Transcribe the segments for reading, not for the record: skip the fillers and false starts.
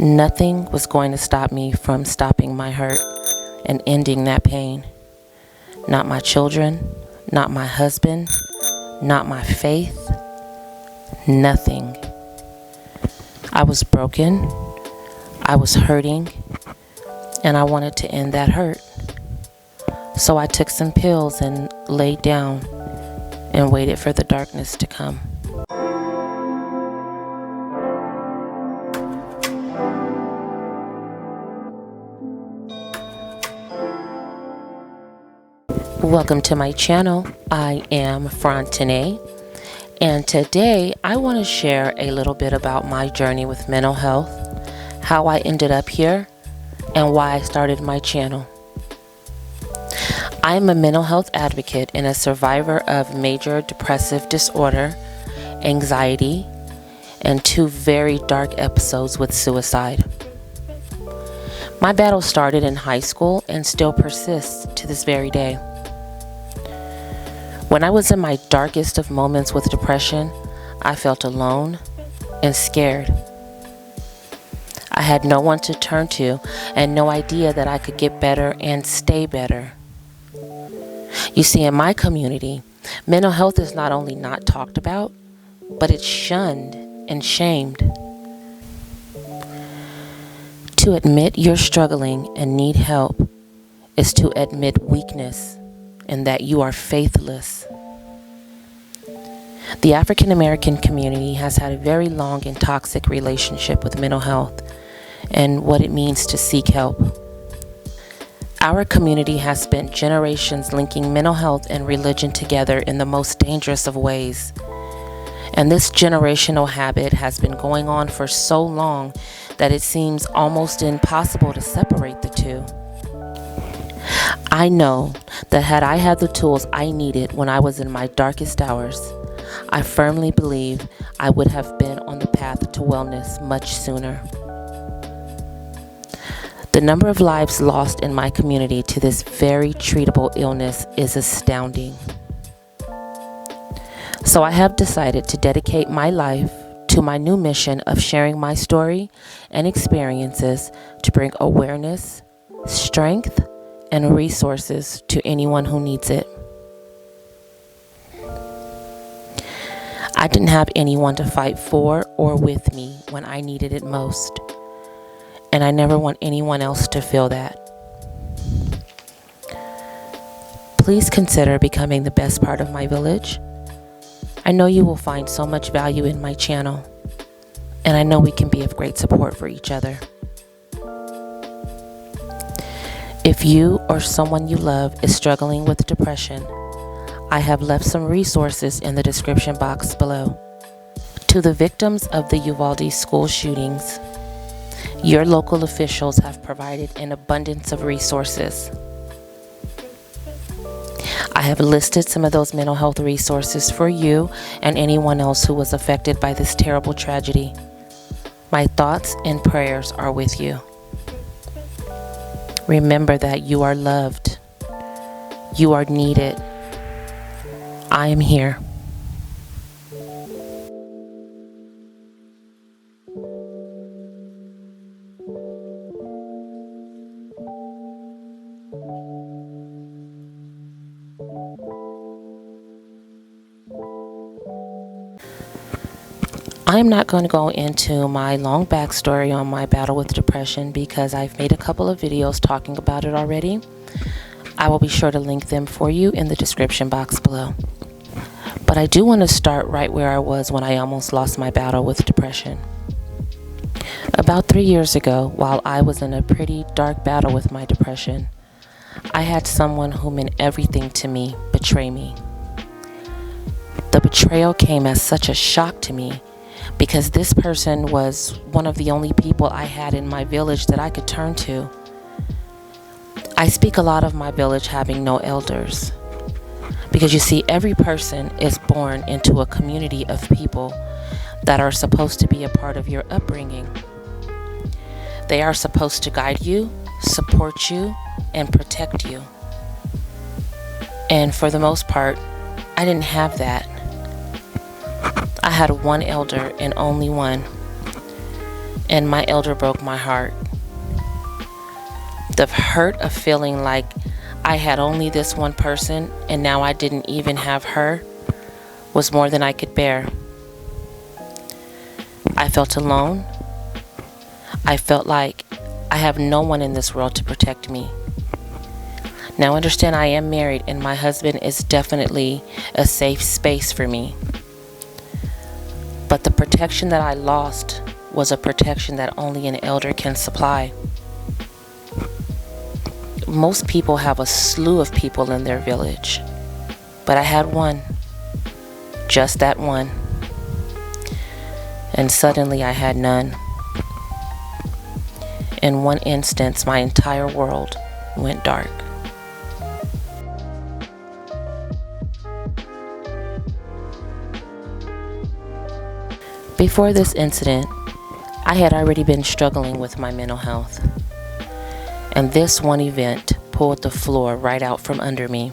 Nothing was going to stop me from stopping my hurt and ending that pain. Not my children, not my husband, not my faith, nothing. I was broken, I was hurting, and I wanted to end that hurt. So I took some pills and laid down and waited for the darkness to come. Welcome to my channel. I am Fronten'a, and today I want to share a little bit about my journey with mental health, how I ended up here, and why I started my channel. I am a mental health advocate and a survivor of major depressive disorder, anxiety, and 2 very dark episodes with suicide. My battle started in high school and still persists to this very day. When I was in my darkest of moments with depression, I felt alone and scared. I had no one to turn to and no idea that I could get better and stay better. You see, in my community, mental health is not only not talked about, but it's shunned and shamed. To admit you're struggling and need help is to admit weakness and that you are faithless. The African American community has had a very long and toxic relationship with mental health and what it means to seek help. Our community has spent generations linking mental health and religion together in the most dangerous of ways. And this generational habit has been going on for so long that it seems almost impossible to separate the two. I know that had I had the tools I needed when I was in my darkest hours, I firmly believe I would have been on the path to wellness much sooner. The number of lives lost in my community to this very treatable illness is astounding. So I have decided to dedicate my life to my new mission of sharing my story and experiences to bring awareness, strength, and resources to anyone who needs it. I didn't have anyone to fight for or with me when I needed it most. And I never want anyone else to feel that. Please consider becoming the best part of my village. I know you will find so much value in my channel, and I know we can be of great support for each other. If you or someone you love is struggling with depression, I have left some resources in the description box below. To the victims of the Uvalde school shootings, your local officials have provided an abundance of resources. I have listed some of those mental health resources for you and anyone else who was affected by this terrible tragedy. My thoughts and prayers are with you. Remember that you are loved. You are needed. I am here. I'm not going to go into my long backstory on my battle with depression because I've made a couple of videos talking about it already. I will be sure to link them for you in the description box below. But I do want to start right where I was when I almost lost my battle with depression. About 3 years ago, while I was in a pretty dark battle with my depression, I had someone who meant everything to me betray me. The betrayal came as such a shock to me because this person was one of the only people I had in my village that I could turn to. I speak a lot of my village having no elders because you see, every person is born into a community of people that are supposed to be a part of your upbringing. They are supposed to guide you, support you, and protect you. And for the most part, I didn't have that. I had one elder and only one. and my elder broke my heart. The hurt of feeling like I had only this one person and now I didn't even have her was more than I could bear. I felt alone. I felt like I have no one in this world to protect me. Now understand, I am married and my husband is definitely a safe space for me. But the protection that I lost was a protection that only an elder can supply. Most people have a slew of people in their village, but I had one, just that one. And suddenly I had none. In one instance, my entire world went dark. Before this incident, I had already been struggling with my mental health. And this one event pulled the floor right out from under me.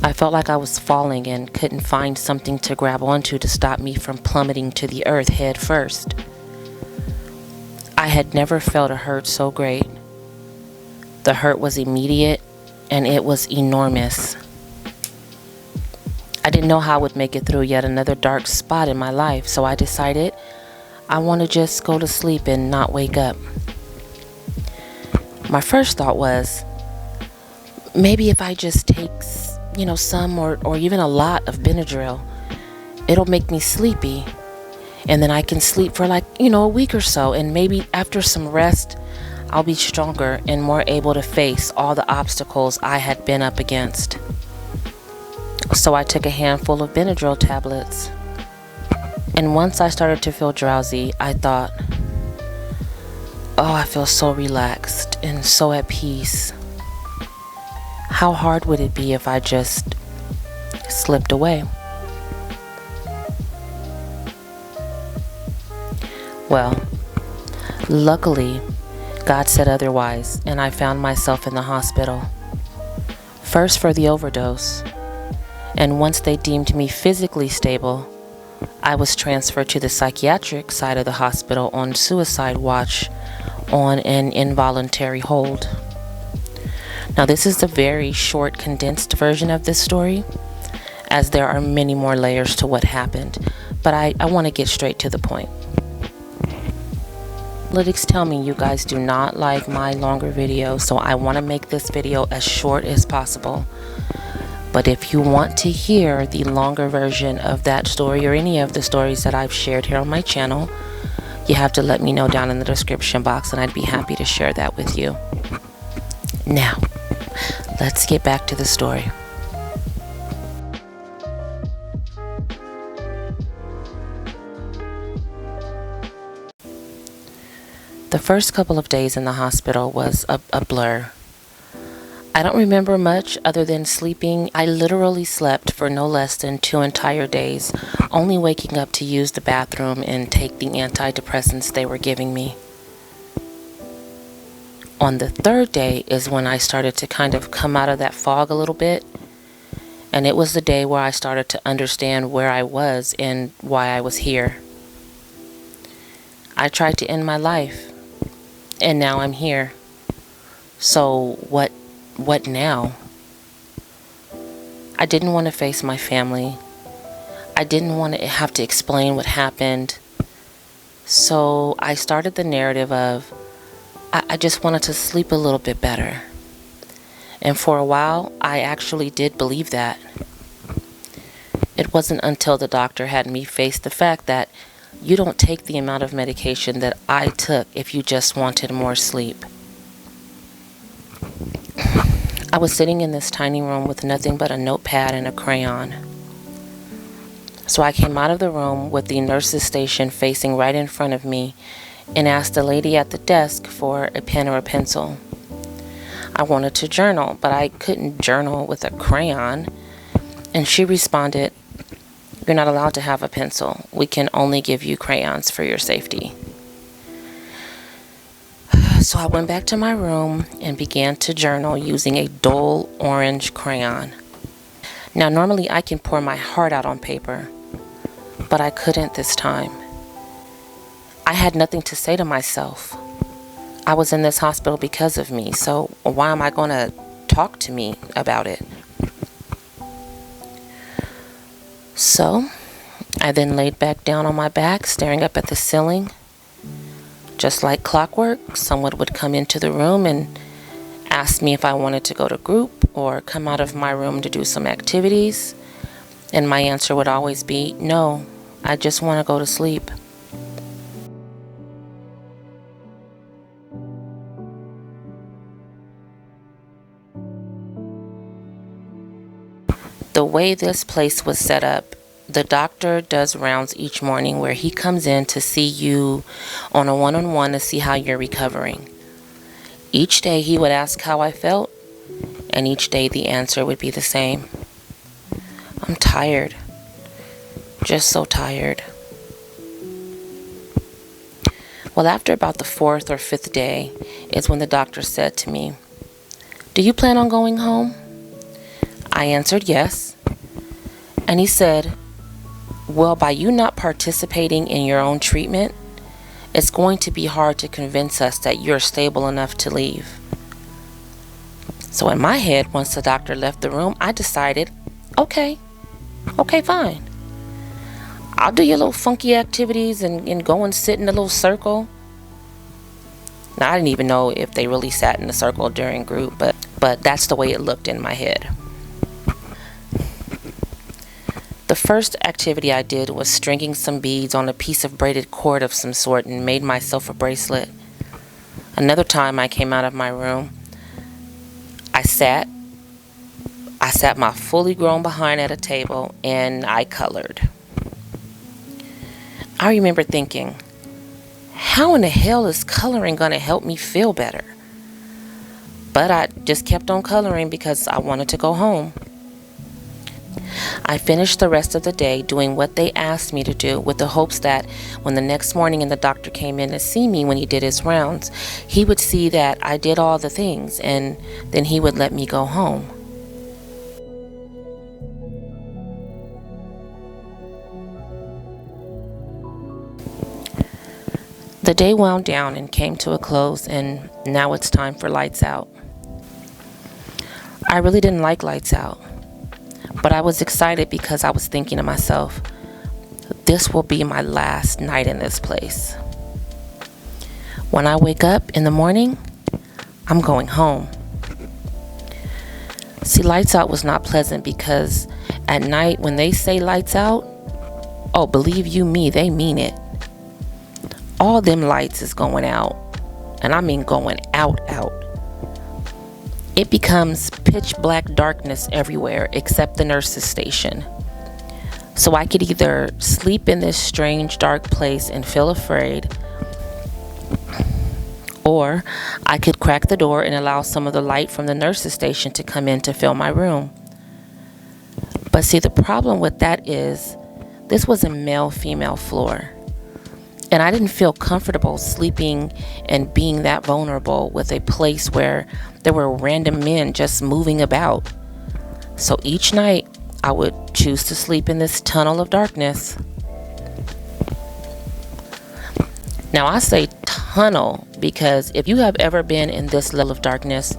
I felt like I was falling and couldn't find something to grab onto to stop me from plummeting to the earth head first. I had never felt a hurt so great. The hurt was immediate and it was enormous. I didn't know how I would make it through yet another dark spot in my life, so I decided I want to just go to sleep and not wake up. My first thought was, maybe if I just take, some or even a lot of Benadryl, it'll make me sleepy. And then I can sleep for a week or so. And maybe after some rest, I'll be stronger and more able to face all the obstacles I had been up against. So I took a handful of Benadryl tablets. And once I started to feel drowsy, I thought, oh, I feel so relaxed and so at peace. How hard would it be if I just slipped away? Well, luckily, God said otherwise, and I found myself in the hospital. First for the overdose, and once they deemed me physically stable, I was transferred to the psychiatric side of the hospital on suicide watch on an involuntary hold. Now this is a very short, condensed version of this story, as there are many more layers to what happened, but I want to get straight to the point. Analytics tell me you guys do not like my longer videos, so I want to make this video as short as possible. But if you want to hear the longer version of that story or any of the stories that I've shared here on my channel, you have to let me know down in the description box and I'd be happy to share that with you. Now, let's get back to the story. The first couple of days in the hospital was a blur. I don't remember much other than sleeping. I literally slept for no less than 2 entire days, only waking up to use the bathroom and take the antidepressants they were giving me. On the third day is when I started to kind of come out of that fog a little bit, and it was the day where I started to understand where I was and why I was here. I tried to end my life, and now I'm here. So what now? I didn't want to face my family. I didn't want to have to explain what happened. So I started the narrative of, I just wanted to sleep a little bit better. And for a while, I actually did believe that. It wasn't until the doctor had me face the fact that you don't take the amount of medication that I took if you just wanted more sleep. I was sitting in this tiny room with nothing but a notepad and a crayon. So I came out of the room with the nurse's station facing right in front of me and asked the lady at the desk for a pen or a pencil. I wanted to journal, but I couldn't journal with a crayon. And she responded, "You're not allowed to have a pencil. We can only give you crayons for your safety." So I went back to my room and began to journal using a dull orange crayon. Now normally I can pour my heart out on paper, but I couldn't this time. I had nothing to say to myself. I was in this hospital because of me, so why am I going to talk to me about it? So I then laid back down on my back, staring up at the ceiling. Just like clockwork, someone would come into the room and ask me if I wanted to go to group or come out of my room to do some activities. And my answer would always be, no, I just want to go to sleep. The way this place was set up, the doctor does rounds each morning where he comes in to see you on a one-on-one to see how you're recovering. Each day he would ask how I felt, and each day the answer would be the same. I'm tired. Just so tired. Well, after about the 4th or 5th day is when the doctor said to me, "Do you plan on going home?" I answered yes. And he said, "Well, by you not participating in your own treatment, it's going to be hard to convince us that you're stable enough to leave." So in my head, once the doctor left the room, I decided, okay, fine. I'll do your little funky activities and go and sit in a little circle. Now, I didn't even know if they really sat in a circle during group, but that's the way it looked in my head. The first activity I did was stringing some beads on a piece of braided cord of some sort and made myself a bracelet. Another time I came out of my room, I sat my fully grown behind at a table and I colored. I remember thinking, how in the hell is coloring going to help me feel better? But I just kept on coloring because I wanted to go home. I finished the rest of the day doing what they asked me to do with the hopes that when the next morning and the doctor came in to see me when he did his rounds, he would see that I did all the things and then he would let me go home. The day wound down and came to a close, and now it's time for lights out. I really didn't like lights out, but I was excited because I was thinking to myself, this will be my last night in this place. When I wake up in the morning, I'm going home. See, lights out was not pleasant because at night when they say lights out, oh, believe you me, they mean it. All them lights is going out, and I mean going out. It becomes pitch black darkness everywhere except the nurse's station. So I could either sleep in this strange dark place and feel afraid, or I could crack the door and allow some of the light from the nurse's station to come in to fill my room. But see, the problem with that is this was a male-female floor. And I didn't feel comfortable sleeping and being that vulnerable with a place where there were random men just moving about. So each night, I would choose to sleep in this tunnel of darkness. Now, I say tunnel because if you have ever been in this level of darkness,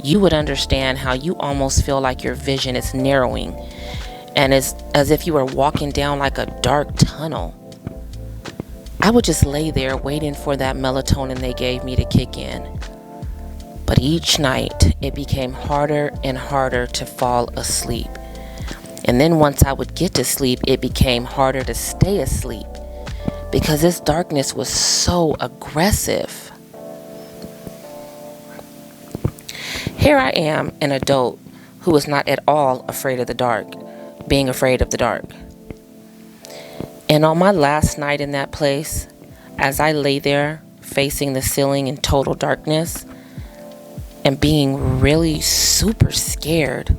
you would understand how you almost feel like your vision is narrowing. And it's as if you were walking down like a dark tunnel. I would just lay there waiting for that melatonin they gave me to kick in. But each night, it became harder and harder to fall asleep. And then once I would get to sleep, it became harder to stay asleep because this darkness was so aggressive. Here I am, an adult who is not at all afraid of the dark, being afraid of the dark. And on my last night in that place, as I lay there facing the ceiling in total darkness and being really super scared,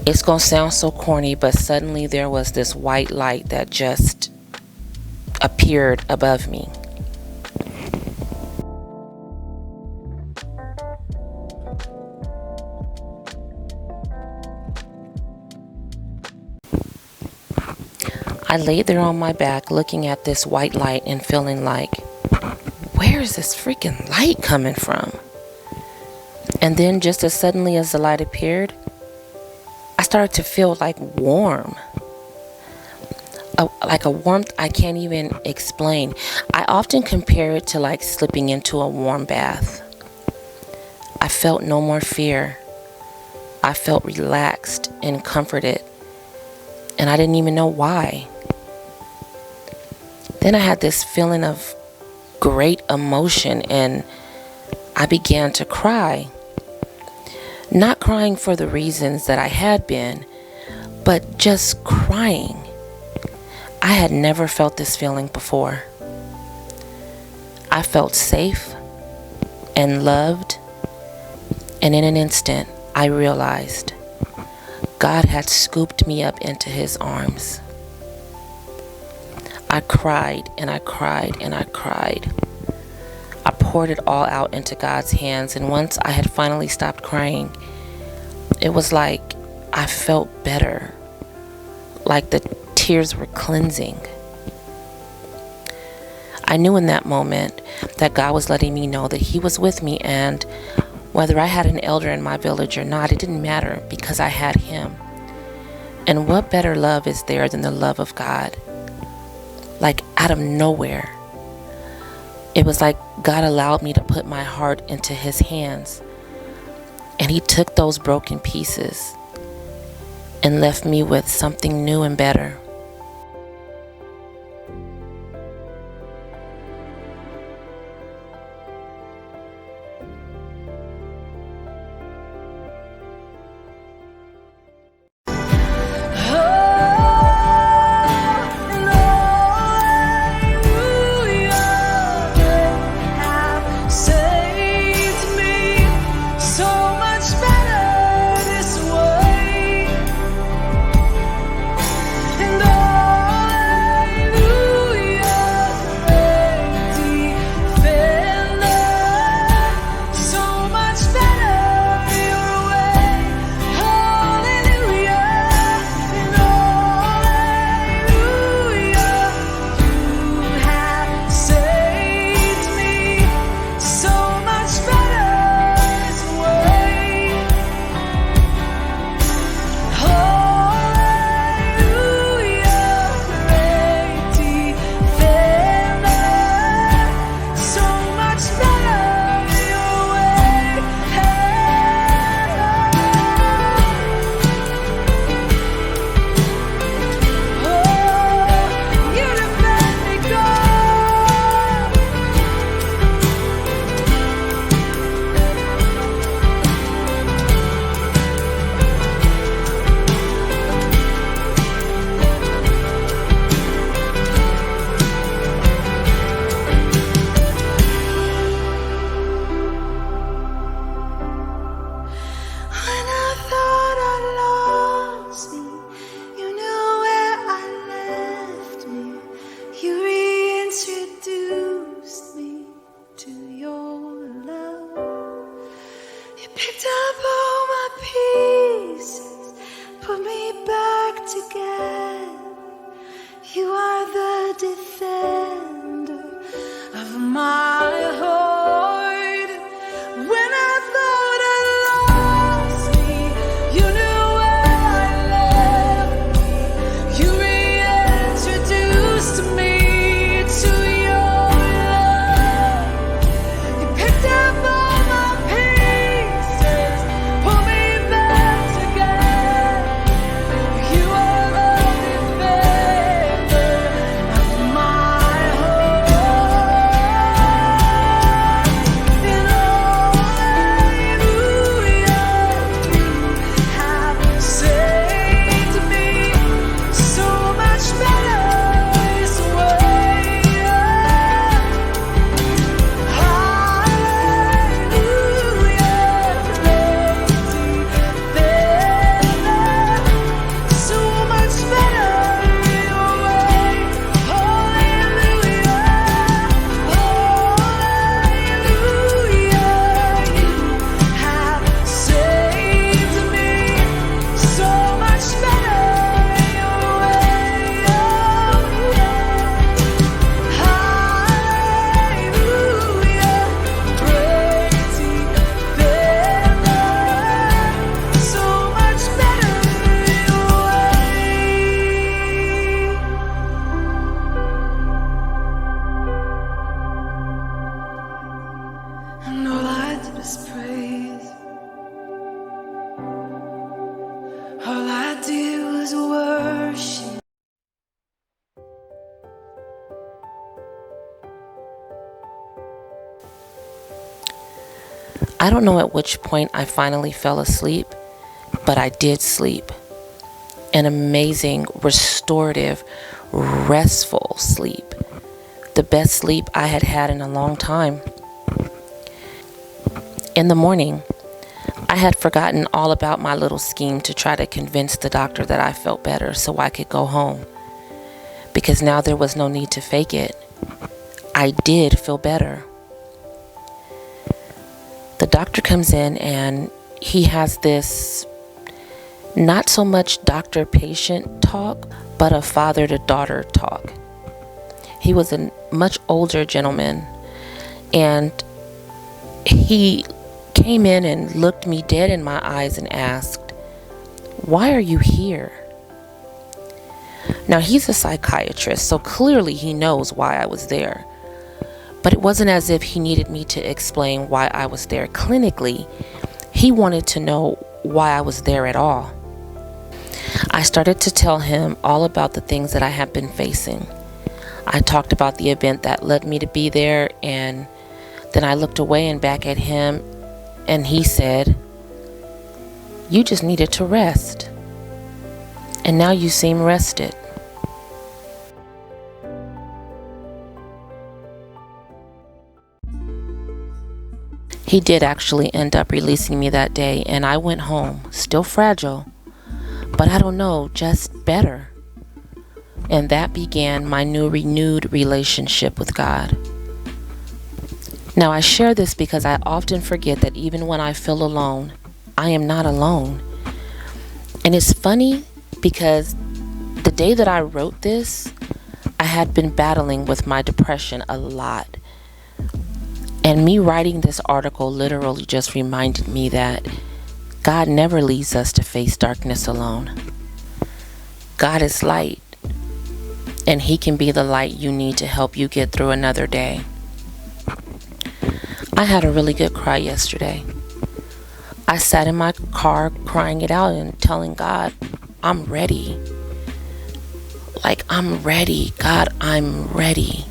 it's gonna sound so corny, but suddenly there was this white light that just appeared above me. I laid there on my back looking at this white light and feeling like, where is this freaking light coming from? And then just as suddenly as the light appeared, I started to feel like warm. Like a warmth I can't even explain. I often compare it to like slipping into a warm bath. I felt no more fear. I felt relaxed and comforted, and I didn't even know why. Then I had this feeling of great emotion, and I began to cry. Not crying for the reasons that I had been, but just crying. I had never felt this feeling before. I felt safe and loved, and in an instant, I realized God had scooped me up into his arms. I cried and I cried and I cried. I poured it all out into God's hands, and once I had finally stopped crying, it was like I felt better, like the tears were cleansing. I knew in that moment that God was letting me know that he was with me, and whether I had an elder in my village or not, it didn't matter because I had him. And what better love is there than the love of God? Like out of nowhere, it was like God allowed me to put my heart into his hands, and he took those broken pieces and left me with something new and better. Picked up all my pieces, put me back together. You are the defender of my heart. When I thought I lost me, you knew where I left me. You reintroduced me to your love. You picked up all my pieces, pulled me back together. You are the defender of my heart. I don't know at which point I finally fell asleep, but I did sleep. An amazing, restorative, restful sleep. The best sleep I had had in a long time. In the morning, I had forgotten all about my little scheme to try to convince the doctor that I felt better so I could go home. Because now there was no need to fake it. I did feel better. The doctor comes in and he has this not so much doctor-patient talk, but a father-to-daughter talk. He was a much older gentleman, and he came in and looked me dead in my eyes and asked, "Why are you here?" Now, he's a psychiatrist, so clearly he knows why I was there. But it wasn't as if he needed me to explain why I was there clinically. He wanted to know why I was there at all. I started to tell him all about the things that I had been facing. I talked about the event that led me to be there, and then I looked away and back at him, and he said, "You just needed to rest. And now you seem rested." He did actually end up releasing me that day, and I went home, still fragile, but I don't know, just better. And that began my new renewed relationship with God. Now, I share this because I often forget that even when I feel alone, I am not alone. And it's funny because the day that I wrote this, I had been battling with my depression a lot. And me writing this article literally just reminded me that God never leaves us to face darkness alone. God is light, and He can be the light you need to help you get through another day. I had a really good cry yesterday. I sat in my car crying it out and telling God, I'm ready. Like, I'm ready. God, I'm ready.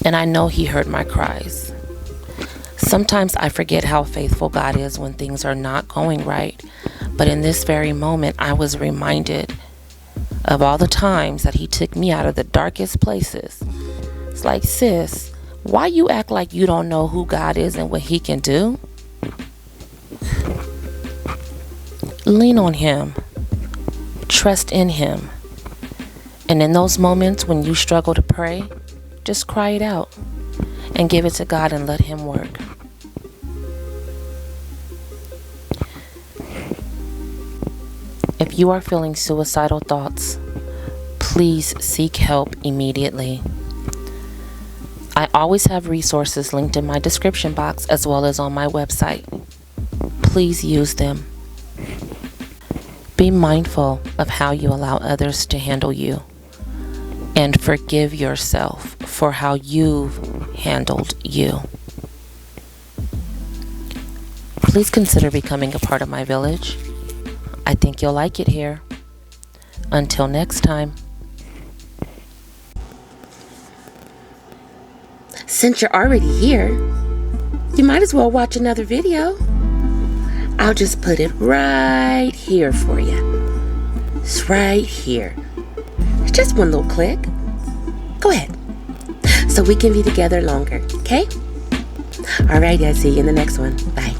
And I know He heard my cries. Sometimes I forget how faithful God is when things are not going right. But in this very moment, I was reminded of all the times that He took me out of the darkest places. It's like, sis, why you act like you don't know who God is and what He can do? Lean on Him. Trust in Him. And in those moments when you struggle to pray, just cry it out and give it to God and let Him work. If you are feeling suicidal thoughts, please seek help immediately. I always have resources linked in my description box as well as on my website. Please use them. Be mindful of how you allow others to handle you, and forgive yourself for how you've handled you. Please consider becoming a part of my village. I think you'll like it here. Until next time. Since you're already here, you might as well watch another video. I'll just put it right here for you. It's right here. Just one little click. Go ahead. So we can be together longer, okay? All right, I'll see you in the next one. Bye.